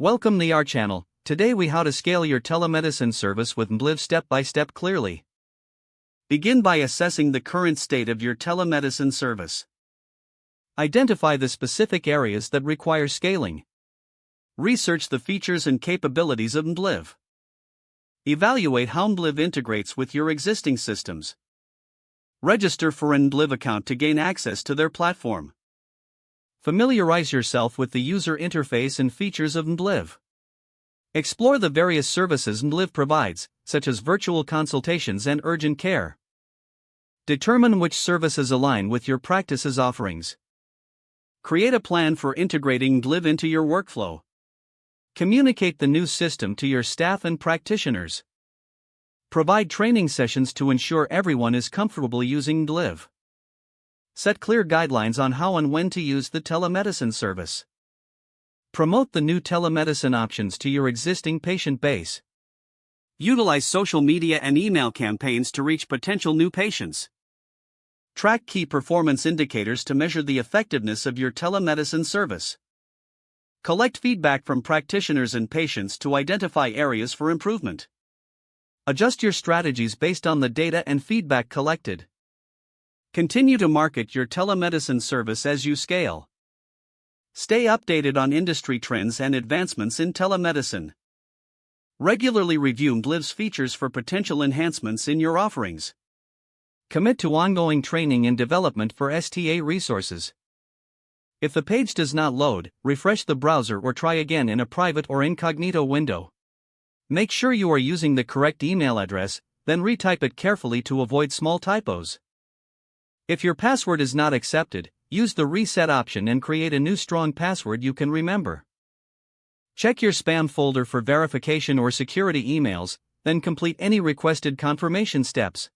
Welcome to our channel. Today we how to scale your telemedicine service with MDLIVE step by step clearly. Begin by assessing the current state of your telemedicine service. Identify the specific areas that require scaling. Research the features and capabilities of MDLIVE. Evaluate how MDLIVE integrates with your existing systems. Register for an MDLIVE account to gain access to their platform. Familiarize yourself with the user interface and features of MDLIVE. Explore the various services MDLIVE provides, such as virtual consultations and urgent care. Determine which services align with your practice's offerings. Create a plan for integrating MDLIVE into your workflow. Communicate the new system to your staff and practitioners. Provide training sessions to ensure everyone is comfortable using MDLIVE. Set clear guidelines on how and when to use the telemedicine service. Promote the new telemedicine options to your existing patient base. Utilize social media and email campaigns to reach potential new patients. Track key performance indicators to measure the effectiveness of your telemedicine service. Collect feedback from practitioners and patients to identify areas for improvement. Adjust your strategies based on the data and feedback collected. Continue to market your telemedicine service as you scale. Stay updated on industry trends and advancements in telemedicine. Regularly review MDLIVE's features for potential enhancements in your offerings. Commit to ongoing training and development for STA resources. If the page does not load, refresh the browser or try again in a private or incognito window. Make sure you are using the correct email address, then retype it carefully to avoid small typos. If your password is not accepted, use the reset option and create a new strong password you can remember. Check your spam folder for verification or security emails, then complete any requested confirmation steps.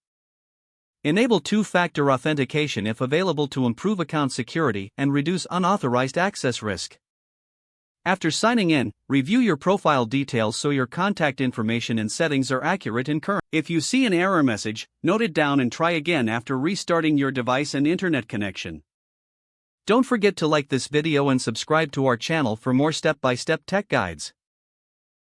Enable two-factor authentication if available to improve account security and reduce unauthorized access risk. After signing in, review your profile details so your contact information and settings are accurate and current. If you see an error message, note it down and try again after restarting your device and internet connection. Don't forget to like this video and subscribe to our channel for more step-by-step tech guides.